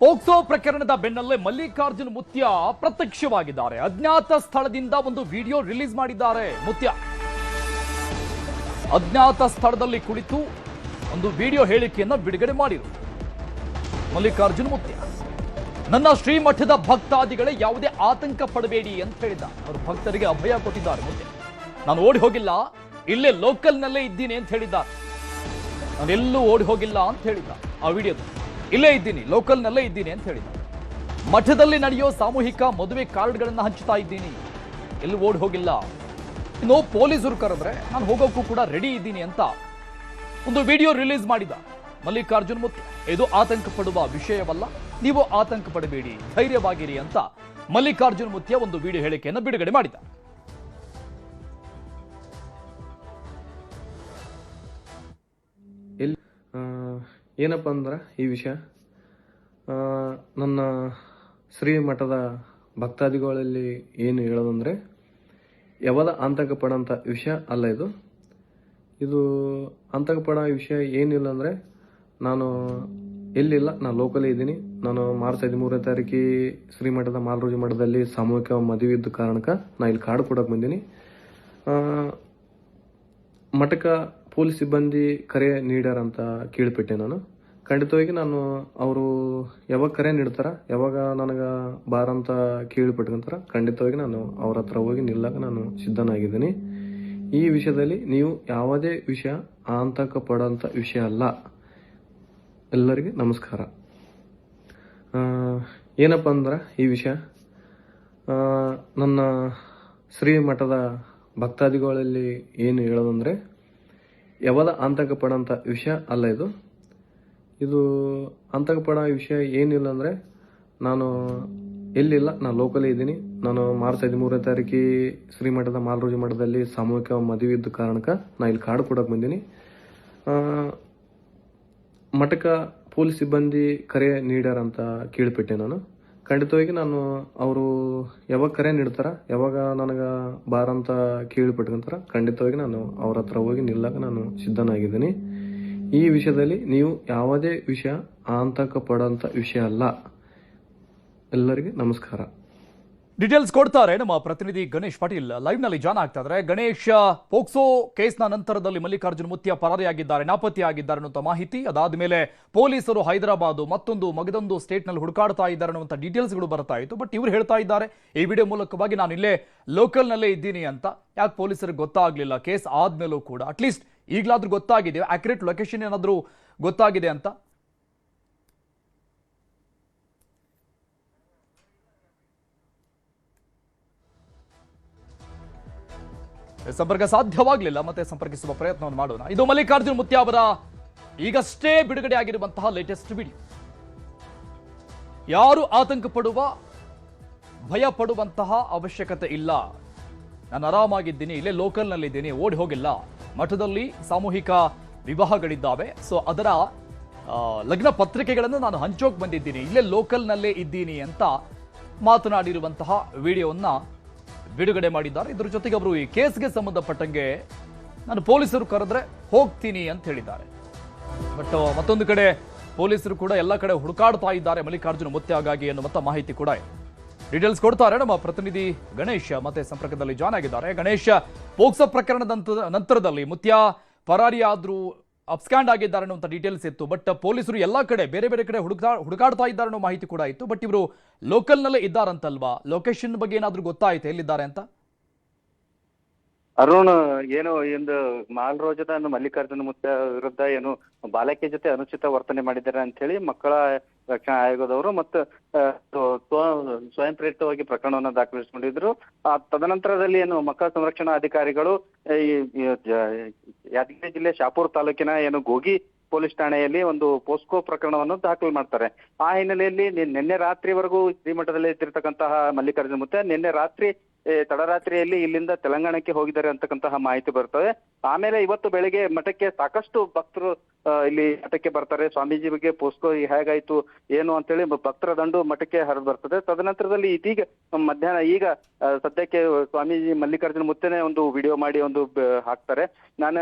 POCSO ಪ್ರಕರಣದ ಬೆನ್ನಲ್ಲೇ ಮಲ್ಲಿಕಾರ್ಜುನ್ ಮುತ್ಯ ಪ್ರತ್ಯಕ್ಷವಾಗಿದ್ದಾರೆ. ಅಜ್ಞಾತ ಸ್ಥಳದಿಂದ ಒಂದು ವಿಡಿಯೋ ರಿಲೀಸ್ ಮಾಡಿದ್ದಾರೆ. ಮುತ್ಯ ಅಜ್ಞಾತ ಸ್ಥಳದಲ್ಲಿ ಕುಳಿತು ಒಂದು ವಿಡಿಯೋ ಹೇಳಿಕೆಯನ್ನು ಬಿಡುಗಡೆ ಮಾಡಿರು. ಮಲ್ಲಿಕಾರ್ಜುನ್ ಮುತ್ಯ, ನನ್ನ ಶ್ರೀಮಠದ ಭಕ್ತಾದಿಗಳೇ ಯಾವುದೇ ಆತಂಕ ಪಡಬೇಡಿ ಅಂತ ಹೇಳಿದ್ದಾರೆ. ಅವರು ಭಕ್ತರಿಗೆ ಅಭಯ ಕೊಟ್ಟಿದ್ದಾರೆ. ಮುತ್ಯ, ನಾನು ಓಡಿ ಹೋಗಿಲ್ಲ, ಇಲ್ಲೇ ಲೋಕಲ್ನಲ್ಲೇ ಇದ್ದೀನಿ ಅಂತ ಹೇಳಿದ್ದಾರೆ. ನಾನೆಲ್ಲೂ ಓಡಿ ಹೋಗಿಲ್ಲ ಅಂತ ಹೇಳಿದ್ದಾರೆ. ಆ ವಿಡಿಯೋದಲ್ಲಿ ಇಲ್ಲೇ ಇದ್ದೀನಿ, ಲೋಕಲ್ನಲ್ಲೇ ಇದ್ದೀನಿ ಅಂತ ಹೇಳಿದ್ದಾರೆ. ಮಠದಲ್ಲಿ ನಡೆಯೋ ಸಾಮೂಹಿಕ ಮದುವೆ ಕಾರ್ಡ್ಗಳನ್ನು ಹಂಚುತ್ತಾ ಇದ್ದೀನಿ, ಎಲ್ಲೂ ಓಡಿ ಹೋಗಿಲ್ಲ. ಇನ್ನು ಪೊಲೀಸರು ಕರೆದ್ರೆ ನಾನು ಹೋಗೋಕ್ಕೂ ಕೂಡ ರೆಡಿ ಇದ್ದೀನಿ ಅಂತ ಒಂದು ವಿಡಿಯೋ ರಿಲೀಸ್ ಮಾಡಿದ ಮಲ್ಲಿಕಾರ್ಜುನ್ ಮುತ್ಯ. ಇದು ಆತಂಕ ಪಡುವ ವಿಷಯವಲ್ಲ, ನೀವು ಆತಂಕ ಪಡಬೇಡಿ, ಧೈರ್ಯವಾಗಿರಿ ಅಂತ ಮಲ್ಲಿಕಾರ್ಜುನ್ ಮುತ್ಯ ಒಂದು ವಿಡಿಯೋ ಹೇಳಿಕೆಯನ್ನು ಬಿಡುಗಡೆ ಮಾಡಿದ. ಏನಪ್ಪ ಅಂದ್ರೆ ಈ ವಿಷಯ ನನ್ನ ಶ್ರೀಮಠದ ಭಕ್ತಾದಿಗಳಲ್ಲಿ ಏನು ಹೇಳೋದಂದ್ರೆ ಯಾವದ ಆತಂಕ ಪಡೋಂಥ ವಿಷಯ ಅಲ್ಲ. ಇದು ಆತಂಕ ಪಡೋ ವಿಷಯ ಏನಿಲ್ಲ ಅಂದರೆ ನಾನು ಎಲ್ಲಿಲ್ಲ, ನಾನು ಲೋಕಲೇ ಇದ್ದೀನಿ. ನಾನು ಮಾರ್ಚ್ 13ನೇ ತಾರೀಕಿಗೆ ಶ್ರೀಮಠದ ಮಾಲರೋಜಿ ಮಠದಲ್ಲಿ ಸಾಮೂಹಿಕ ಮದುವೆ ಇದ್ದ ಕಾರಣಕ್ಕೆ ನಾನು ಇಲ್ಲಿ ಕಾರ್ಡ್ ಕೊಡೋಕೆ ಬಂದೀನಿ. ಮಠಕ್ಕೆ ಪೊಲೀಸ್ ಸಿಬ್ಬಂದಿ ಕರೆ ನೀಡ್ಯಾರಂತ ಕೇಳಿಬಿಟ್ಟೆ. ನಾನು ಖಂಡಿತವಾಗಿ ನಾನು ಅವರು ಯಾವಾಗ ಕರೆ ನೀಡ್ತಾರ, ಯಾವಾಗ ನನಗೆ ಬಾರಂತ ಕೇಳಿಬಿಟ್ಕೊಂತಾರ, ಖಂಡಿತವಾಗಿ ನಾನು ಅವ್ರ ಹತ್ರ ಹೋಗಿ ನಿಲ್ಲಕ್ಕೆ ನಾನು ಸಿದ್ಧನಾಗಿದ್ದೀನಿ. ಈ ವಿಷಯದಲ್ಲಿ ನೀವು ಯಾವುದೇ ವಿಷಯ ಆತಂಕ ಪಡೋಂಥ ವಿಷಯ ಅಲ್ಲ. ಎಲ್ಲರಿಗೆ ನಮಸ್ಕಾರ. ಏನಪ್ಪ ಅಂದ್ರೆ ಈ ವಿಷಯ ನನ್ನ ಶ್ರೀಮಠದ ಭಕ್ತಾದಿಗಳಲ್ಲಿ ಏನು ಹೇಳೋದಂದ್ರೆ ಯಾವದ ಆತಂಕ ಪಡೋಂಥ ವಿಷಯ ಅಲ್ಲ. ಇದು ಆತಂಕ ಪಡೋ ವಿಷಯ ಏನಿಲ್ಲ ಅಂದರೆ ನಾನು ಎಲ್ಲಿಲ್ಲ, ನಾನು ಲೋಕಲೇ ಇದ್ದೀನಿ. ನಾನು ಮಾರ್ಚ್ 13ನೇ ತಾರೀಕಿಗೆ ಶ್ರೀಮಠದ ಮಾಲರೋಜಿ ಮಠದಲ್ಲಿ ಸಾಮೂಹಿಕ ಮದುವೆ ಇದ್ದ ಕಾರಣಕ್ಕೆ ನಾನು ಇಲ್ಲಿ ಕಾರ್ಡ್ ಕೊಡೋಕೆ ಬಂದೀನಿ. ಮಠಕ್ಕೆ ಪೊಲೀಸ್ ಸಿಬ್ಬಂದಿ ಕರೆ ನೀಡ್ಯಾರಂತ ಕೇಳಿಬಿಟ್ಟೆ. ನಾನು ಖಂಡಿತವಾಗಿ ನಾನು ಅವರು ಯಾವಾಗ ಕರೆ ನೀಡ್ತಾರ, ಯಾವಾಗ ನನಗೆ ಬಾರಂತ ಕೇಳಿಬಿಟ್ಕೊಂತಾರ, ಖಂಡಿತವಾಗಿ ನಾನು ಅವ್ರ ಹತ್ರ ಹೋಗಿ ನಿಲ್ಲಕ್ಕೆ ನಾನು ಸಿದ್ಧನಾಗಿದ್ದೀನಿ. ಈ ವಿಷಯದಲ್ಲಿ ನೀವು ಯಾವುದೇ ವಿಷಯ ಆತಂಕ ಪಡೋಂಥ ವಿಷಯ ಅಲ್ಲ. ಎಲ್ಲರಿಗೆ ನಮಸ್ಕಾರ. ಡೀಟೇಲ್ಸ್ ಕೊಡ್ತಾರೆ ನಮ್ಮ ಪ್ರತಿನಿಧಿ ಗಣೇಶ್ ಪಾಟೀಲ್, ಲೈವ್ ನಲ್ಲಿ ಜಾಯ್ನ್ ಆಗ್ತಾ ಇದ್ದಾರೆ. ಗಣೇಶ್, ಪೋಕ್ಸೋ ಕೇಸ್ನ ನಂತರದಲ್ಲಿ ಮಲ್ಲಿಕಾರ್ಜುನ್ ಮುತ್ಯ ಪರಾರಿಯಾಗಿದ್ದಾರೆ, ನಾಪತ್ತೆಯಾಗಿದ್ದಾರೆ ಅನ್ನುವಂಥ ಮಾಹಿತಿ. ಅದಾದ ಮೇಲೆ ಪೊಲೀಸರು ಹೈದರಾಬಾದ್ ಮತ್ತೊಂದು ಮಗದೊಂದು ಸ್ಟೇಟ್ ನಲ್ಲಿ ಹುಡುಕಾಡ್ತಾ ಇದ್ದಾರೆ ಅನ್ನುವಂಥ ಡೀಟೇಲ್ಸ್ಗಳು ಬರ್ತಾ ಇತ್ತು. ಬಟ್ ಇವರು ಹೇಳ್ತಾ ಇದ್ದಾರೆ ಈ ವಿಡಿಯೋ ಮೂಲಕವಾಗಿ ನಾನು ಇಲ್ಲೇ ಲೋಕಲ್ ನಲ್ಲೇ ಇದ್ದೀನಿ ಅಂತ. ಯಾಕೆ ಪೊಲೀಸರಿಗೆ ಗೊತ್ತಾಗ್ಲಿಲ್ಲ? ಕೇಸ್ ಆದ್ಮೇಲೂ ಕೂಡ ಅಟ್ಲೀಸ್ಟ್ ಈಗಲಾದ್ರೂ ಗೊತ್ತಾಗಿದೆ, ಆಕ್ಯುರೇಟ್ ಲೊಕೇಶನ್ ಏನಾದ್ರೂ ಗೊತ್ತಾಗಿದೆ ಅಂತ? ಸಂಪರ್ಕ ಸಾಧ್ಯವಾಗಲಿಲ್ಲ, ಮತ್ತೆ ಸಂಪರ್ಕಿಸುವ ಪ್ರಯತ್ನವನ್ನು ಮಾಡೋಣ. ಇದು ಮಲ್ಲಿಕಾರ್ಜುನ್ ಮುತ್ಯ ಅವರ ಈಗಷ್ಟೇ ಬಿಡುಗಡೆ ಆಗಿರುವಂತಹ ಲೇಟೆಸ್ಟ್ ವಿಡಿಯೋ. ಯಾರು ಆತಂಕ ಪಡುವ, ಭಯ ಪಡುವಂತಹ ಅವಶ್ಯಕತೆ ಇಲ್ಲ. ನಾನು ಆರಾಮಾಗಿದ್ದೀನಿ, ಇಲ್ಲೇ ಲೋಕಲ್ನಲ್ಲಿದ್ದೀನಿ, ಓಡಿ ಹೋಗಿಲ್ಲ. ಮಠದಲ್ಲಿ ಸಾಮೂಹಿಕ ವಿವಾಹಗಳಿದ್ದಾವೆ, ಸೊ ಅದರ ಲಗ್ನ ಪತ್ರಿಕೆಗಳನ್ನು ನಾನು ಹಂಚೋಕ್ ಬಂದಿದ್ದೀನಿ, ಇಲ್ಲೇ ಲೋಕಲ್ನಲ್ಲೇ ಇದ್ದೀನಿ ಅಂತ ಮಾತನಾಡಿರುವಂತಹ ವಿಡಿಯೋವನ್ನ ಬಿಡುಗಡೆ ಮಾಡಿದ್ದಾರೆ. ಇದರ ಜೊತೆಗೆ ಅವರು ಈ ಕೇಸ್ಗೆ ಸಂಬಂಧಪಟ್ಟಂಗೆ ನಾನು ಪೊಲೀಸರು ಕರೆದ್ರೆ ಹೋಗ್ತೀನಿ ಅಂತ ಹೇಳಿದ್ದಾರೆ. ಬಟ್ ಮತ್ತೊಂದು ಕಡೆ ಪೊಲೀಸರು ಕೂಡ ಎಲ್ಲ ಕಡೆ ಹುಡುಕಾಡ್ತಾ ಇದ್ದಾರೆ ಮಲ್ಲಿಕಾರ್ಜುನ್ ಮುತ್ಯಗಾಗಿ ಎನ್ನುವಂಥ ಮಾಹಿತಿ ಕೂಡ ಇದೆ. ಡೀಟೇಲ್ಸ್ ಕೊಡ್ತಾರೆ ನಮ್ಮ ಪ್ರತಿನಿಧಿ ಗಣೇಶ್, ಮತ್ತೆ ಸಂಪರ್ಕದಲ್ಲಿ ಜಾಯ್ನ್ ಆಗಿದ್ದಾರೆ. ಗಣೇಶ್, ಪೋಕ್ಸೋ ಪ್ರಕರಣದ ನಂತರದಲ್ಲಿ ಮುತ್ಯ ಪರಾರಿಯಾದ್ರೂ ಅಬ್ಸ್ಕ್ಯಾಂಡ್ ಆಗಿದ್ದಾರೆ ಅನ್ನುವಂಥ ಡೀಟೇಲ್ಸ್ ಇತ್ತು. ಬಟ್ ಪೊಲೀಸರು ಎಲ್ಲ ಕಡೆ ಬೇರೆ ಬೇರೆ ಕಡೆ ಹುಡುಕಾಡ್ತಾ ಇದ್ದಾರೆ ಅನ್ನೋ ಮಾಹಿತಿ ಕೂಡ ಇತ್ತು. ಬಟ್ ಇವರು ಲೋಕಲ್ನಲ್ಲೇ ಇದ್ದಾರಂತಲ್ವಾ? ಲೊಕೇಶನ್ ಬಗ್ಗೆ ಏನಾದ್ರೂ ಗೊತ್ತಾಯ್ತು ಎಲ್ಲಿದ್ದಾರೆ ಅಂತ? ಅರುಣ್, ಏನು ಎಂದು ಮಾಲರೋಜದ ಮಲ್ಲಿಕಾರ್ಜುನ ಮುತ್ಯ ವಿರುದ್ಧ ಏನು ಬಾಲಕಿಯ ಜೊತೆ ಅನುಚಿತ ವರ್ತನೆ ಮಾಡಿದ್ದಾರೆ ಅಂತ ಹೇಳಿ ಮಕ್ಕಳ ರಕ್ಷಣಾ ಆಯೋಗದವರು ಮತ್ತು ಸ್ವಯಂ ಪ್ರೇರಿತವಾಗಿ ಪ್ರಕರಣವನ್ನು ದಾಖಲಿಸಿಕೊಂಡಿದ್ರು. ತದನಂತರದಲ್ಲಿ ಏನು ಮಕ್ಕಳ ಸಂರಕ್ಷಣಾ ಅಧಿಕಾರಿಗಳು ಯಾದಗಿರಿ ಜಿಲ್ಲೆ ಶಾಪುರ್ ತಾಲೂಕಿನ ಏನು ಗೋಗಿ ಪೊಲೀಸ್ ಠಾಣೆಯಲ್ಲಿ ಒಂದು ಪೋಸ್ಕೋ ಪ್ರಕರಣವನ್ನು ದಾಖಲು ಮಾಡ್ತಾರೆ. ಆ ಹಿನ್ನೆಲೆಯಲ್ಲಿ ನಿನ್ನೆ ರಾತ್ರಿವರೆಗೂ ಶ್ರೀಮಠದಲ್ಲಿ ಇದ್ದಿರ್ತಕ್ಕಂತಹ ಮಲ್ಲಿಕಾರ್ಜುನ ಮುತ್ಯ ನಿನ್ನೆ ರಾತ್ರಿ ತಡರಾತ್ರಿಯಲ್ಲಿ ಇಲ್ಲಿಂದ ತೆಲಂಗಾಣಕ್ಕೆ ಹೋಗಿದ್ದಾರೆ ಅಂತಕ್ಕಂತಹ ಮಾಹಿತಿ ಬರ್ತವೆ. ಆಮೇಲೆ ಇವತ್ತು ಬೆಳಿಗ್ಗೆ ಮಠಕ್ಕೆ ಸಾಕಷ್ಟು ಭಕ್ತರು ಇಲ್ಲಿ ಮಠಕ್ಕೆ ಬರ್ತಾರೆ. ಸ್ವಾಮೀಜಿ ಬಗ್ಗೆ ಪೋಸ್ಕೋ ಹೇಗಾಯ್ತು ಏನು ಅಂತೇಳಿ ಭಕ್ತರ ದಂಡು ಮಠಕ್ಕೆ ಹರಿದು ಬರ್ತದೆ. ತದನಂತರದಲ್ಲಿ ಇದೀಗ ಮಧ್ಯಾಹ್ನ ಈಗ ಸದ್ಯಕ್ಕೆ ಸ್ವಾಮೀಜಿ ಮಲ್ಲಿಕಾರ್ಜುನ ಮುತ್ತೆನೆ ಒಂದು ವಿಡಿಯೋ ಮಾಡಿ ಒಂದು ಹಾಕ್ತಾರೆ. ನಾನು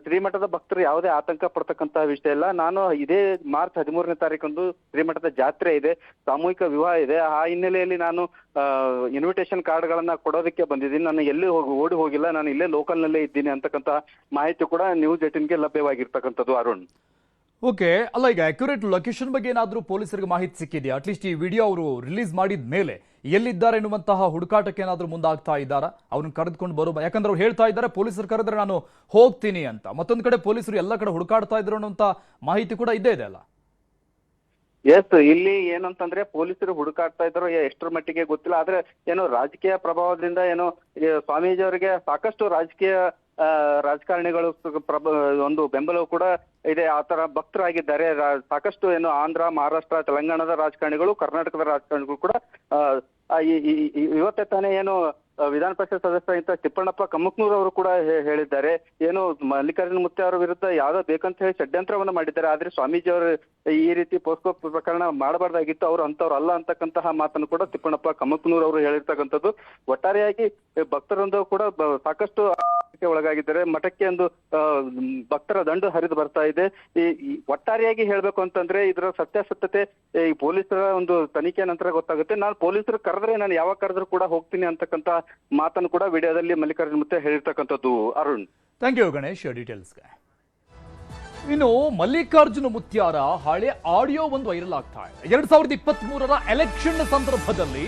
ಶ್ರೀಮಠದ ಭಕ್ತರು ಯಾವುದೇ ಆತಂಕ ಪಡ್ತಕ್ಕಂತಹ ವಿಷಯ ಇಲ್ಲ. ನಾನು ಇದೇ ಮಾರ್ಚ್ 13ನೇ ತಾರೀಕಂದು ಶ್ರೀಮಠದ ಜಾತ್ರೆ ಇದೆ, ಸಾಮೂಹಿಕ ವಿವಾಹ ಇದೆ. ಆ ಹಿನ್ನೆಲೆಯಲ್ಲಿ ನಾನು ಇನ್ವಿಟೇಷನ್ ಕಾರ್ಡ್ಗಳನ್ನ ಕೊಡೋದಕ್ಕೆ ಬಂದಿದ್ದೀನಿ. ನಾನು ಎಲ್ಲಿ ಓಡಿ ಹೋಗಿಲ್ಲ, ನಾನು ಇಲ್ಲೇ ಲೋಕಲ್ ನಲ್ಲೇ ಇದ್ದೀನಿ ಅಂತಕ್ಕಂತ ಮಾಹಿತಿ ಕೂಡ News18ಗೆ ಲಭ್ಯವಾಗಿರ್ತಕ್ಕಂಥದ್ದು. ಅರುಣ್, ಓಕೆ, ಅಲ್ಲ ಈಗ ಅಕ್ಯುರೇಟ್ ಲೊಕೇಶನ್ ಬಗ್ಗೆ ಏನಾದರೂ ಪೊಲೀಸರಿಗೆ ಮಾಹಿತಿ ಸಿಕ್ಕಿದೆಯಾ? ಅಟ್ಲೀಸ್ಟ್ ಈ ವಿಡಿಯೋ ಅವರು ರಿಲೀಸ್ ಮಾಡಿದ ಮೇಲೆ ಎಲ್ಲಿದ್ದಾರೆ ಎನ್ನುವಂತಹ ಹುಡುಕಾಟಕ್ಕೆ ಏನಾದರೂ ಮುಂದಾಗ್ತಾ ಇದ್ದಾರಾ? ಅವ್ರನ್ನ ಕರೆದುಕೊಂಡು ಬರೋ, ಯಾಕಂದ್ರೆ ಅವ್ರು ಹೇಳ್ತಾ ಇದ್ದಾರೆ ಪೊಲೀಸರು ಕರೆದ್ರೆ ನಾನು ಹೋಗ್ತೀನಿ ಅಂತ. ಮತ್ತೊಂದು ಕಡೆ ಪೊಲೀಸರು ಎಲ್ಲ ಕಡೆ ಹುಡುಕಾಡ್ತಾ ಇದ್ರು ಅನ್ನುವಂಥ ಮಾಹಿತಿ ಕೂಡ ಇದ್ದೇ ಇದೆ ಅಲ್ಲ? ಎಸ್, ಇಲ್ಲಿ ಏನಂತಂದ್ರೆ ಪೊಲೀಸರು ಹುಡುಕಾಡ್ತಾ ಇದ್ರು, ಎಷ್ಟರ ಮಟ್ಟಿಗೆ ಗೊತ್ತಿಲ್ಲ. ಆದ್ರೆ ಏನೋ ರಾಜಕೀಯ ಪ್ರಭಾವದಿಂದ ಏನೋ ಸ್ವಾಮೀಜಿ ಅವರಿಗೆ ಸಾಕಷ್ಟು ರಾಜಕಾರಣಿಗಳು ಒಂದು ಬೆಂಬಲವು ಕೂಡ ಇದೆ. ಆ ತರ ಭಕ್ತರಾಗಿದ್ದಾರೆ. ಸಾಕಷ್ಟು ಏನು ಆಂಧ್ರ, ಮಹಾರಾಷ್ಟ್ರ, ತೆಲಂಗಾಣದ ರಾಜಕಾರಣಿಗಳು, ಕರ್ನಾಟಕದ ರಾಜಕಾರಣಿಗಳು ಕೂಡ ಇವತ್ತೇ ತಾನೇ ಏನು ವಿಧಾನ ಪರಿಷತ್ ಸದಸ್ಯರಾಗಿದ್ದ ತಿಪ್ಪಣ್ಣಪ್ಪ ಕಮ್ಮಕ್ನೂರ್ ಅವರು ಕೂಡ ಹೇಳಿದ್ದಾರೆ. ಏನು ಮಲ್ಲಿಕಾರ್ಜುನ ಮುತ್ತೆ ಅವರ ವಿರುದ್ಧ ಯಾವ್ದೋ ಬೇಕಂತ ಹೇಳಿ ಷಡ್ಯಂತ್ರವನ್ನ ಮಾಡಿದ್ದಾರೆ. ಆದ್ರೆ ಸ್ವಾಮೀಜಿ ಅವರು ಈ ರೀತಿ ಪೋಸ್ಕೋ ಪ್ರಕರಣ ಮಾಡಬಾರ್ದಾಗಿತ್ತು, ಅವ್ರು ಅಂತವ್ರು ಅಲ್ಲ ಅಂತಕ್ಕಂತಹ ಮಾತನ್ನು ಕೂಡ ತಿಪ್ಪಣ್ಣಪ್ಪ ಕಮ್ಮಕ್ನೂರ್ ಅವರು ಹೇಳಿರ್ತಕ್ಕಂಥದ್ದು. ಒಟ್ಟಾರೆಯಾಗಿ ಭಕ್ತರೊಂದು ಕೂಡ ಸಾಕಷ್ಟು ಒಳಗಾಗಿದ್ದಾರೆ. ಮಠಕ್ಕೆ ಒಂದು ಭಕ್ತರ ದಂಡು ಹರಿದು ಬರ್ತಾ ಇದೆ. ಈ ಒಟ್ಟಾರೆಯಾಗಿ ಹೇಳ್ಬೇಕು ಅಂತಂದ್ರೆ ಇದರ ಸತ್ಯಾಸತ್ಯತೆ ಈ ಪೊಲೀಸರ ಒಂದು ತನಿಖೆ ನಂತರ ಗೊತ್ತಾಗುತ್ತೆ. ನಾನು ಪೊಲೀಸರು ಕರೆದ್ರೆ ನಾನು ಯಾವಾಗ ಕರೆದ್ರು ಕೂಡ ಹೋಗ್ತೀನಿ ಅಂತಕ್ಕಂತ ಮಾತನ್ನು ಕೂಡ ವಿಡಿಯೋದಲ್ಲಿ ಮಲ್ಲಿಕಾರ್ಜುನ ಮುತ್ತೆ ಹೇಳಿರ್ತಕ್ಕಂಥದ್ದು. ಅರುಣ್, ಥ್ಯಾಂಕ್ ಯು ಗಣೇಶ್ ಡೀಟೇಲ್ಸ್ಗೆ. ಇನ್ನು ಮಲ್ಲಿಕಾರ್ಜುನ ಮುತ್ಯಾರ ಹಳೆ ಆಡಿಯೋ ಒಂದು ವೈರಲ್ ಆಗ್ತಾ ಇದೆ. 2023ರ ಎಲೆಕ್ಷನ್ ಸಂದರ್ಭದಲ್ಲಿ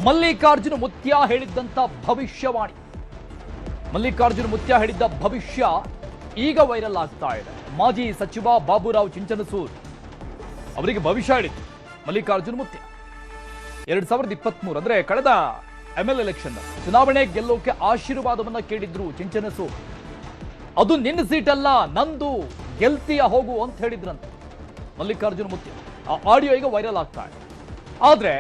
ಮಲ್ಲಿಕಾರ್ಜುನ ಮುತ್ಯ ಹೇಳಿದ್ದಂತ ಭವಿಷ್ಯವಾಣಿ, ಮಲ್ಲಿಕಾರ್ಜುನ ಮುತ್ಯ ಹೇಳಿದ್ದ ಭವಿಷ್ಯ ಈಗ ವೈರಲ್ ಆಗ್ತಾ ಇದೆ. ಮಾಜಿ ಸಚಿವ ಬಾಬುರಾವ್ ಚಿಂಚನಸೂರ್ ಅವರಿಗೆ ಭವಿಷ್ಯ ಹೇಳಿದ್ರು ಮಲ್ಲಿಕಾರ್ಜುನ ಮುತ್ಯ. 2023 ಅಂದ್ರೆ ಕಳೆದ ML ಎಲೆಕ್ಷನ್ ಚುನಾವಣೆ ಗೆಲ್ಲೋಕೆ ಆಶೀರ್ವಾದವನ್ನ ಕೇಳಿದ್ರು ಚಿಂಚನಸೂರ್. ಅದು ನಿನ್ನ ಸೀಟಲ್ಲ, ನಂದು, ಗೆಲ್ತೀಯ ಹೋಗು ಅಂತ ಹೇಳಿದ್ರಂತೆ ಮಲ್ಲಿಕಾರ್ಜುನ ಮುತ್ಯ. ಆ ಆಡಿಯೋ ಈಗ ವೈರಲ್ ಆಗ್ತಾ ಇದೆ. ಆದ್ರೆ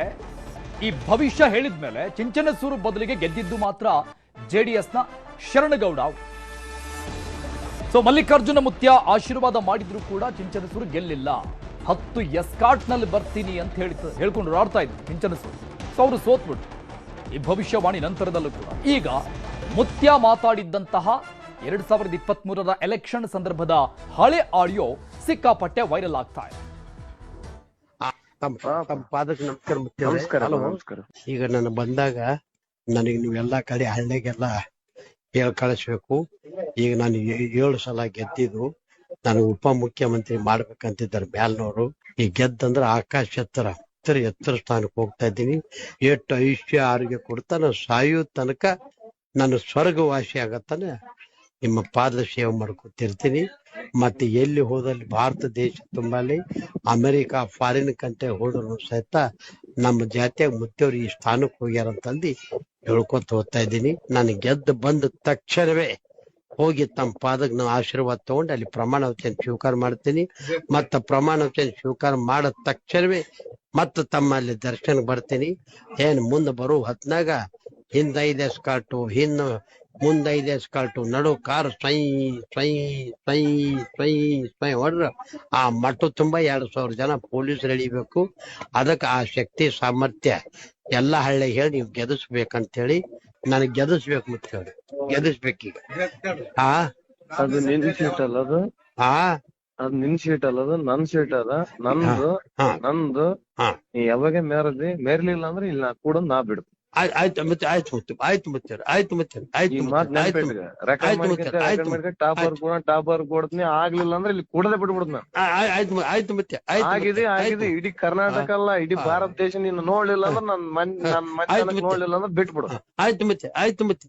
ಈ ಭವಿಷ್ಯ ಹೇಳಿದ್ಮೇಲೆ ಚಿಂಚನಸೂರು ಬದಲಿಗೆ ಗೆದ್ದಿದ್ದು ಮಾತ್ರ JDSನ ಶರಣಗೌಡ. ಸೊ ಮಲ್ಲಿಕಾರ್ಜುನ ಮುತ್ಯ ಆಶೀರ್ವಾದ ಮಾಡಿದ್ರು ಕೂಡ ಚಿಂಚನಸೂರು ಗೆಲ್ಲಿಲ್ಲ. 10 ಎಸ್ಕಾರ್ಟ್ ನಲ್ಲಿ ಬರ್ತೀನಿ ಅಂತ ಹೇಳ್ಕೊಂಡು ಆಡ್ತಾ ಇದ್ರು ಚಿಂಚನಸೂರು. ಸೊ ಅವರು ಸೋತ್ಬಿಟ್ರು ಈ ಭವಿಷ್ಯವಾಣಿ ನಂತರದಲ್ಲೂ ಕೂಡ. ಈಗ ಮುತ್ಯ ಮಾತಾಡಿದ್ದಂತಹ 2023ರ ಎಲೆಕ್ಷನ್ ಸಂದರ್ಭದ ಹಳೆ ಆಡಿಯೋ ಸಿಕ್ಕಾಪಟ್ಟೆ ವೈರಲ್ ಆಗ್ತಾ ಇದೆ. ನಮಸ್ಕಾರ. ಈಗ ನಾನು ಬಂದಾಗ ನನಗೆ ನೀವೆಲ್ಲಾ ಕಡೆ ಹಳ್ಳಿಗೆಲ್ಲ ಹೇಳ್ ಕಳಿಸ್ಬೇಕು. ಈಗ ನಾನು 7 ಸಲ ಗೆದ್ದಿದ್ದು, ನನಗೆ ಉಪಮುಖ್ಯಮಂತ್ರಿ ಮಾಡ್ಬೇಕಂತಿದ್ದಾರೆ ಮ್ಯಾಲ್ನವರು. ಈ ಗೆದ್ದಂದ್ರೆ ಆಕಾಶ ಎತ್ತರ ಸ್ಥಾನಕ್ಕೆ ಹೋಗ್ತಾ ಇದ್ದೀನಿ. ಎಷ್ಟು ಆಯುಷ್ಯ ಆರೋಗ್ಯ ಕೊಡ್ತಾ ನಾನು ಸಾಯೋ ತನಕ ನಾನು ಸ್ವರ್ಗವಾಸಿ ಆಗತ್ತಾನೆ ನಿಮ್ಮ ಪಾದ ಸೇವೆ ಮಾಡ್ಕೊತಿರ್ತೀನಿ. ಮತ್ತೆ ಎಲ್ಲಿ ಹೋದಲ್ಲಿ ಭಾರತ ದೇಶ ತುಂಬಾಲಿ ಅಮೆರಿಕ ಫಾರಿನ್ ಕಂಟ್ರಿ ಹೋದ್ರು ಸಹಿತ ನಮ್ಮ ಜಾತಿಯಾಗ ಮುತ್ತವ್ರು ಈ ಸ್ಥಾನಕ್ಕೆ ಹೋಗ್ಯಾರಂತಂದು ಹೇಳ್ಕೊತ ಹೋಗ್ತಾ ಇದ್ದೀನಿ. ನಾನು ಗೆದ್ದು ಬಂದ ತಕ್ಷಣವೇ ಹೋಗಿ ತಮ್ಮ ಪಾದಕ್ಕೆ ನಾವು ಆಶೀರ್ವಾದ ತಗೊಂಡು ಅಲ್ಲಿ ಪ್ರಮಾಣ ವಚನ ಸ್ವೀಕಾರ ಮಾಡ್ತೀನಿ. ಮತ್ತ ಪ್ರಮಾಣ ವಚನ ಸ್ವೀಕಾರ ಮಾಡಿದ ತಕ್ಷಣವೇ ಮತ್ತ ತಮ್ಮಲ್ಲಿ ದರ್ಶನ ಬರ್ತೀನಿ. ಏನ್ ಮುಂದೆ ಬರೋ ಹೊತ್ನಾಗ ಹಿಂದ್ 5 ಎಸ್ಕಾರ್ಟು, ಮುಂದ್ 5 ಎಸ್ಕಾರ್ಟು, ನಡು ಕಾರ್ ಸ್ವೈ ಸ್ವೈ ಸ್ವೈ ಸ್ವೈ ಸ್ವೈ ಹೊಡ್ರ ಆ ಮಠ ತುಂಬಾ 2,000 ಜನ ಪೊಲೀಸರು ಎಳಿಬೇಕು. ಅದಕ್ಕೆ ಆ ಶಕ್ತಿ ಸಾಮರ್ಥ್ಯ ಎಲ್ಲಾ ಹಳ್ಳಿಗೆ ಹೇಳಿ ನೀವು ಗೆದಿಸ್ಬೇಕಂತ ಹೇಳಿ ನನಗ್ ಗೆದಿಸ್ಬೇಕು ಮತ್ತೆ ಹೇಳಿ ಗೆದಿಸ್ಬೇಕೀಗ. ಅದು ನಿನ್ ಸೀಟ್ ಅಲ್ಲ, ಅದು ನಿನ್ ಸೀಟ್ ಅಲ್ಲ, ಅದು ನನ್ ಸೀಟ್ ಅದ, ನಂದು. ನೀ ಯಾವಾಗ ಮೇರ್ಲಿಲ್ಲ ಅಂದ್ರೆ ಇಲ್ಲ ಕೂಡ ನಾ ಬಿಡು. ಆಯ್ತು ಟಾಪರ್ ಕೊಡ್ತೀನಿ, ಆಗ್ಲಿಲ್ಲ ಅಂದ್ರೆ ಇಲ್ಲಿ ಕೂಡಲೇ ಬಿಡ್ಬಿಡುದ್ ನಾನು. ಆಯ್ತು ಮತ್ತೆ ಆಗಿದೆ ಇಡೀ ಕರ್ನಾಟಕ ಅಲ್ಲ, ಇಡೀ ಭಾರತ ದೇಶ ನೀನು ನೋಡ್ಲಿಲ್ಲ ಅಂದ್ರೆ ನನ್ ನೋಡ್ಲಿಲ್ಲ ಅಂದ್ರೆ ಬಿಟ್ಬಿಡು. ಆಯ್ತು ಮತ್ತೆ